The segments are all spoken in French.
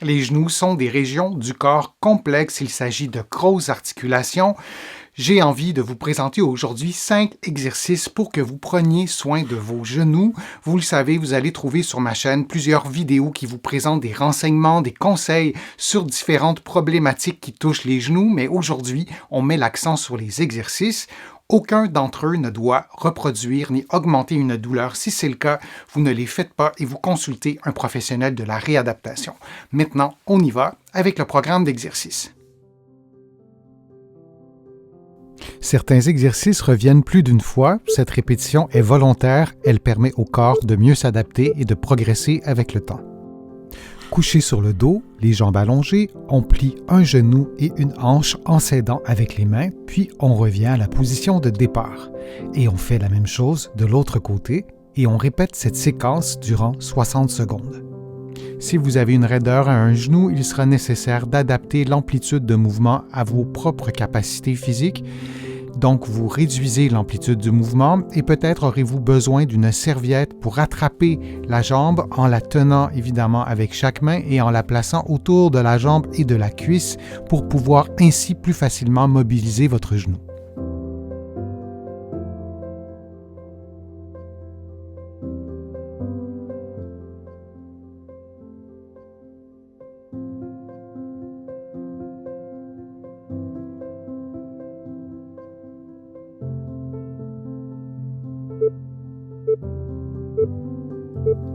Les genoux sont des régions du corps complexes. Il s'agit de grosses articulations. J'ai envie de vous présenter aujourd'hui 5 exercices pour que vous preniez soin de vos genoux. Vous le savez, vous allez trouver sur ma chaîne plusieurs vidéos qui vous présentent des renseignements, des conseils sur différentes problématiques qui touchent les genoux, mais aujourd'hui, on met l'accent sur les exercices. Aucun d'entre eux ne doit reproduire ni augmenter une douleur. Si c'est le cas, vous ne les faites pas et vous consultez un professionnel de la réadaptation. Maintenant, on y va avec le programme d'exercices. Certains exercices reviennent plus d'une fois. Cette répétition est volontaire. Elle permet au corps de mieux s'adapter et de progresser avec le temps. Couché sur le dos, les jambes allongées, on plie un genou et une hanche en s'aidant avec les mains, puis on revient à la position de départ. Et on fait la même chose de l'autre côté et on répète cette séquence durant 60 secondes. Si vous avez une raideur à un genou, il sera nécessaire d'adapter l'amplitude de mouvement à vos propres capacités physiques. Donc, vous réduisez l'amplitude du mouvement et peut-être aurez-vous besoin d'une serviette pour attraper la jambe en la tenant évidemment avec chaque main et en la plaçant autour de la jambe et de la cuisse pour pouvoir ainsi plus facilement mobiliser votre genou.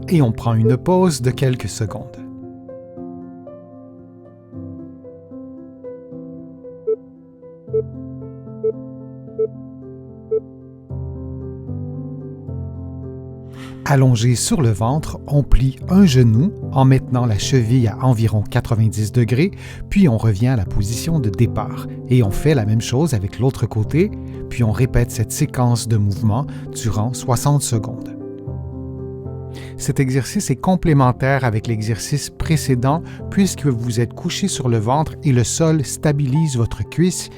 Et on prend une pause de quelques secondes. Allongé sur le ventre, on plie un genou en maintenant la cheville à environ 90 degrés, puis on revient à la position de départ. Et on fait la même chose avec l'autre côté, puis on répète cette séquence de mouvements durant 60 secondes. Cet exercice est complémentaire avec l'exercice précédent puisque vous êtes couché sur le ventre et le sol stabilise votre cuisse.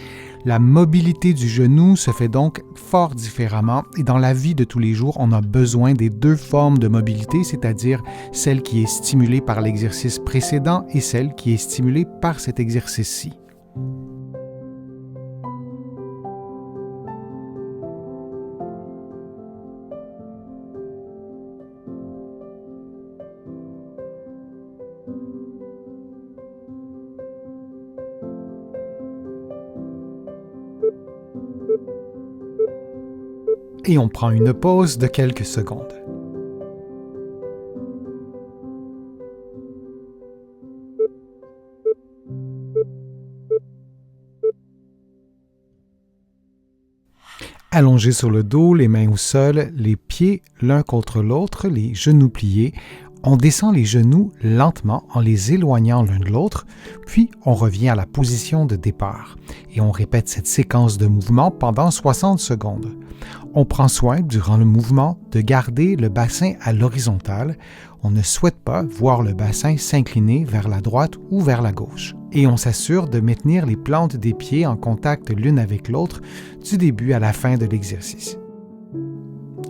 La mobilité du genou se fait donc fort différemment et dans la vie de tous les jours, on a besoin des deux formes de mobilité, c'est-à-dire celle qui est stimulée par l'exercice précédent et celle qui est stimulée par cet exercice-ci. Et on prend une pause de quelques secondes. Allongé sur le dos, les mains au sol, les pieds l'un contre l'autre, les genoux pliés, on descend les genoux lentement en les éloignant l'un de l'autre, puis on revient à la position de départ et on répète cette séquence de mouvements pendant 60 secondes. On prend soin, durant le mouvement, de garder le bassin à l'horizontale. On ne souhaite pas voir le bassin s'incliner vers la droite ou vers la gauche. Et on s'assure de maintenir les plantes des pieds en contact l'une avec l'autre du début à la fin de l'exercice.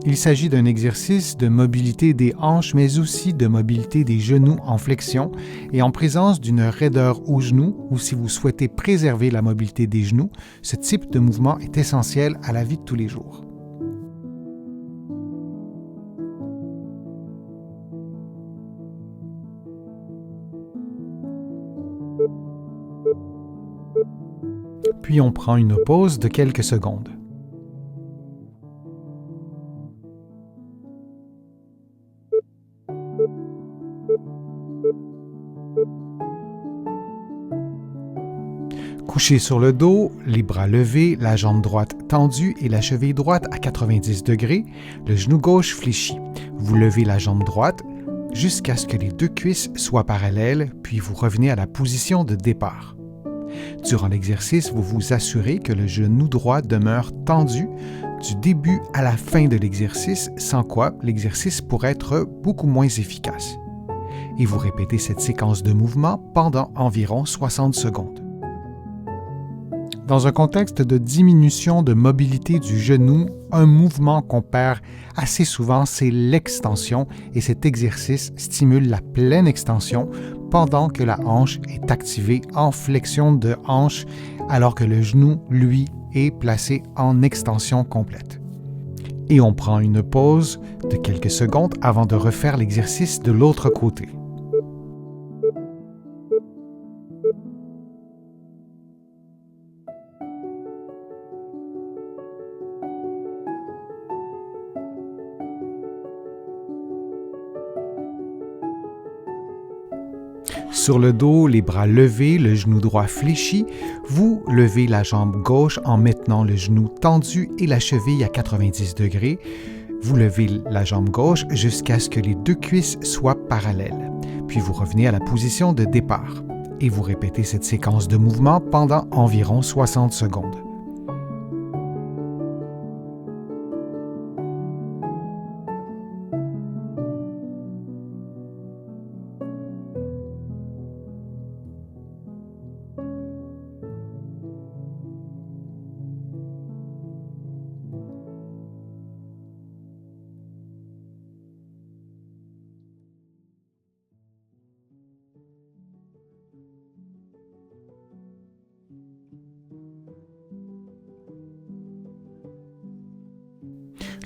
Il s'agit d'un exercice de mobilité des hanches, mais aussi de mobilité des genoux en flexion et en présence d'une raideur au genou ou si vous souhaitez préserver la mobilité des genoux, ce type de mouvement est essentiel à la vie de tous les jours. Puis on prend une pause de quelques secondes. Couché sur le dos, les bras levés, la jambe droite tendue et la cheville droite à 90 degrés, le genou gauche fléchi. Vous levez la jambe droite jusqu'à ce que les deux cuisses soient parallèles, puis vous revenez à la position de départ. Durant l'exercice, vous vous assurez que le genou droit demeure tendu du début à la fin de l'exercice, sans quoi l'exercice pourrait être beaucoup moins efficace. Et vous répétez cette séquence de mouvements pendant environ 60 secondes. Dans un contexte de diminution de mobilité du genou, un mouvement qu'on perd assez souvent, c'est l'extension et cet exercice stimule la pleine extension pendant que la hanche est activée en flexion de hanche alors que le genou, lui, est placé en extension complète. Et on prend une pause de quelques secondes avant de refaire l'exercice de l'autre côté. Sur le dos, les bras levés, le genou droit fléchi, vous levez la jambe gauche en maintenant le genou tendu et la cheville à 90 degrés. Vous levez la jambe gauche jusqu'à ce que les deux cuisses soient parallèles. Puis vous revenez à la position de départ. Et vous répétez cette séquence de mouvements pendant environ 60 secondes.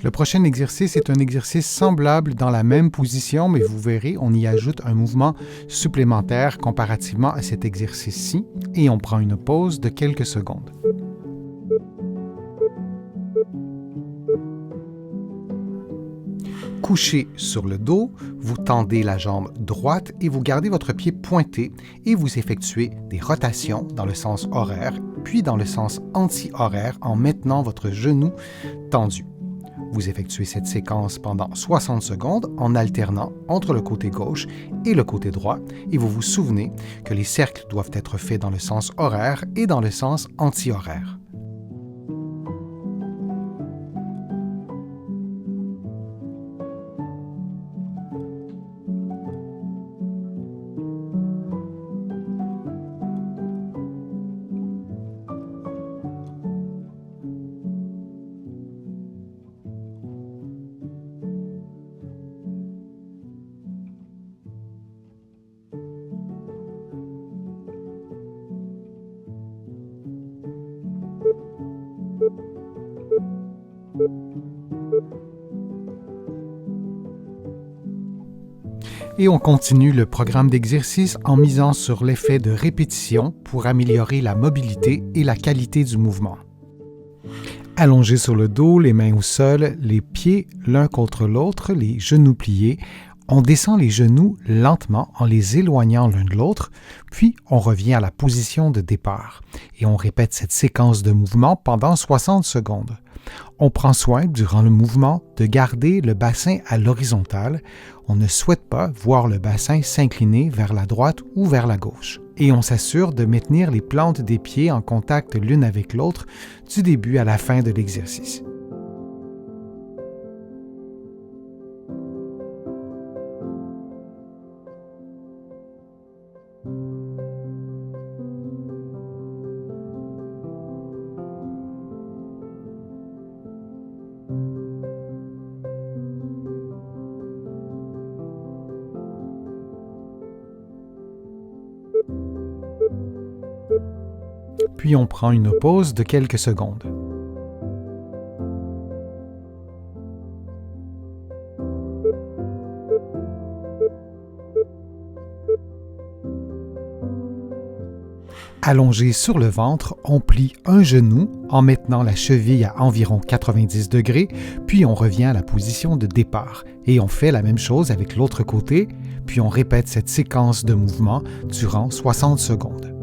Le prochain exercice est un exercice semblable dans la même position, mais vous verrez, on y ajoute un mouvement supplémentaire comparativement à cet exercice-ci et on prend une pause de quelques secondes. Couché sur le dos, vous tendez la jambe droite et vous gardez votre pied pointé et vous effectuez des rotations dans le sens horaire, puis dans le sens anti-horaire en maintenant votre genou tendu. Vous effectuez cette séquence pendant 60 secondes en alternant entre le côté gauche et le côté droit et vous vous souvenez que les cercles doivent être faits dans le sens horaire et dans le sens anti-horaire. Et on continue le programme d'exercice en misant sur l'effet de répétition pour améliorer la mobilité et la qualité du mouvement. Allongé sur le dos, les mains au sol, les pieds l'un contre l'autre, les genoux pliés, on descend les genoux lentement en les éloignant l'un de l'autre, puis on revient à la position de départ et on répète cette séquence de mouvements pendant 60 secondes. On prend soin, durant le mouvement, de garder le bassin à l'horizontale. On ne souhaite pas voir le bassin s'incliner vers la droite ou vers la gauche. Et on s'assure de maintenir les plantes des pieds en contact l'une avec l'autre du début à la fin de l'exercice. Puis on prend une pause de quelques secondes. Allongé sur le ventre, on plie un genou en maintenant la cheville à environ 90 degrés, puis on revient à la position de départ. Et on fait la même chose avec l'autre côté, puis on répète cette séquence de mouvements durant 60 secondes.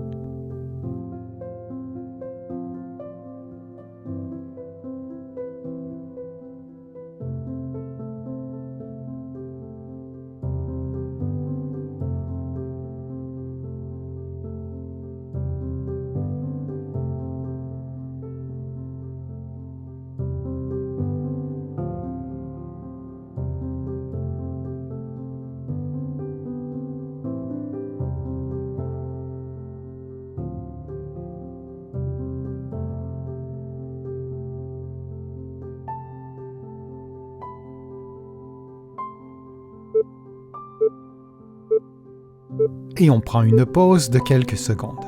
Et on prend une pause de quelques secondes.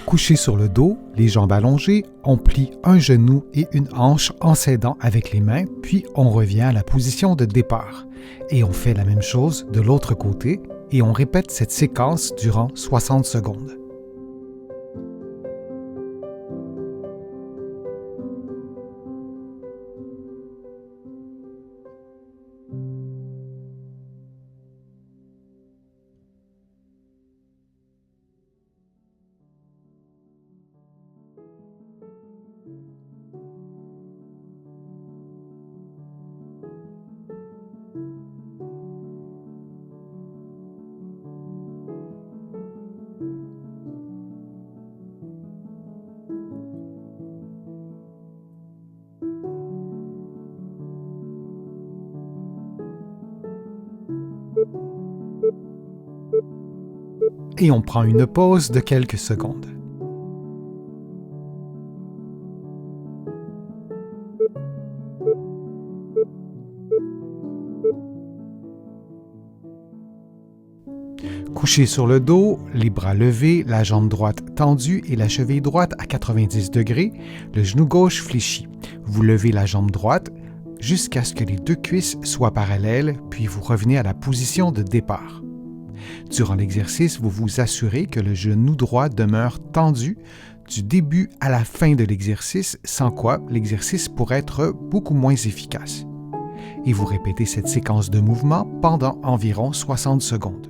Couché sur le dos, les jambes allongées, on plie un genou et une hanche en s'aidant avec les mains, puis on revient à la position de départ. Et on fait la même chose de l'autre côté et on répète cette séquence durant 60 secondes. Et on prend une pause de quelques secondes. Couché sur le dos, les bras levés, la jambe droite tendue et la cheville droite à 90 degrés, le genou gauche fléchi. Vous levez la jambe droite jusqu'à ce que les deux cuisses soient parallèles, puis vous revenez à la position de départ. Durant l'exercice, vous vous assurez que le genou droit demeure tendu du début à la fin de l'exercice, sans quoi l'exercice pourrait être beaucoup moins efficace. Et vous répétez cette séquence de mouvements pendant environ 60 secondes.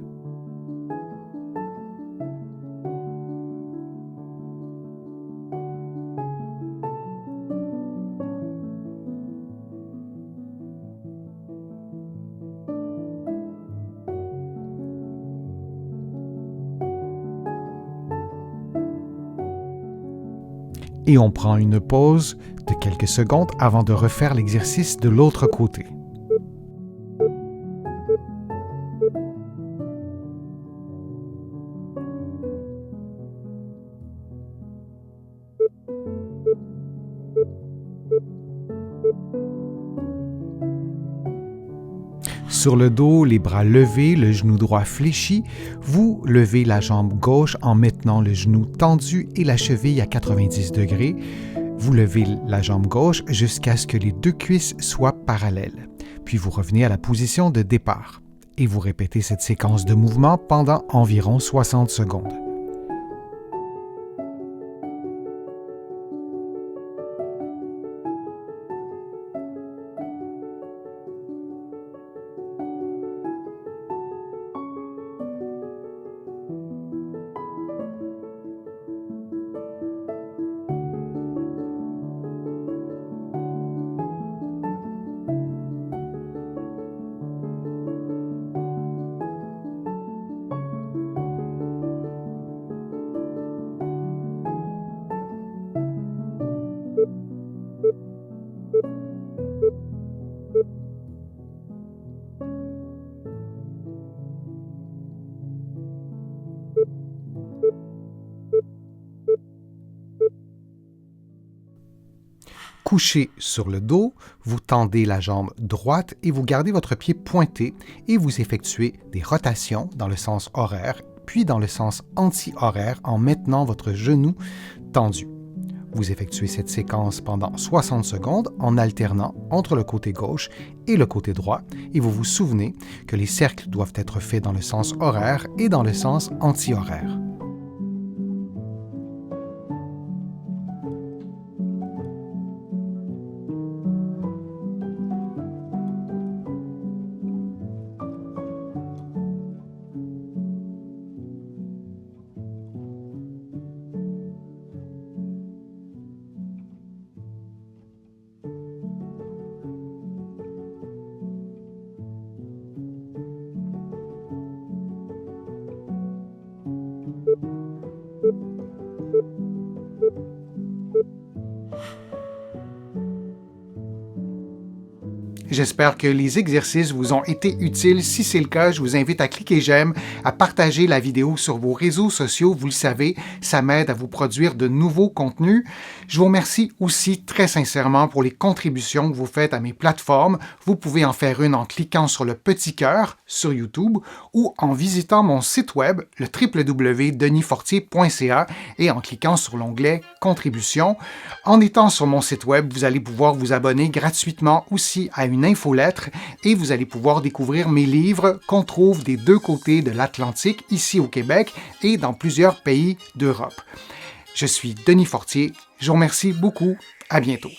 Et on prend une pause de quelques secondes avant de refaire l'exercice de l'autre côté. Sur le dos, les bras levés, le genou droit fléchi, vous levez la jambe gauche en maintenant le genou tendu et la cheville à 90 degrés. Vous levez la jambe gauche jusqu'à ce que les deux cuisses soient parallèles. Puis vous revenez à la position de départ. Et vous répétez cette séquence de mouvements pendant environ 60 secondes. Couché sur le dos, vous tendez la jambe droite et vous gardez votre pied pointé et vous effectuez des rotations dans le sens horaire, puis dans le sens anti-horaire en maintenant votre genou tendu. Vous effectuez cette séquence pendant 60 secondes en alternant entre le côté gauche et le côté droit et vous vous souvenez que les cercles doivent être faits dans le sens horaire et dans le sens anti-horaire. J'espère que les exercices vous ont été utiles. Si c'est le cas, je vous invite à cliquer j'aime, à partager la vidéo sur vos réseaux sociaux. Vous le savez, ça m'aide à vous produire de nouveaux contenus. Je vous remercie aussi très sincèrement pour les contributions que vous faites à mes plateformes. Vous pouvez en faire une en cliquant sur le petit cœur sur YouTube ou en visitant mon site web, le www.denisfortier.ca et en cliquant sur l'onglet Contributions. En étant sur mon site web, vous allez pouvoir vous abonner gratuitement aussi à une infolettre et vous allez pouvoir découvrir mes livres qu'on trouve des deux côtés de l'Atlantique, ici au Québec et dans plusieurs pays d'Europe. Je suis Denis Fortier. Je vous remercie beaucoup. À bientôt.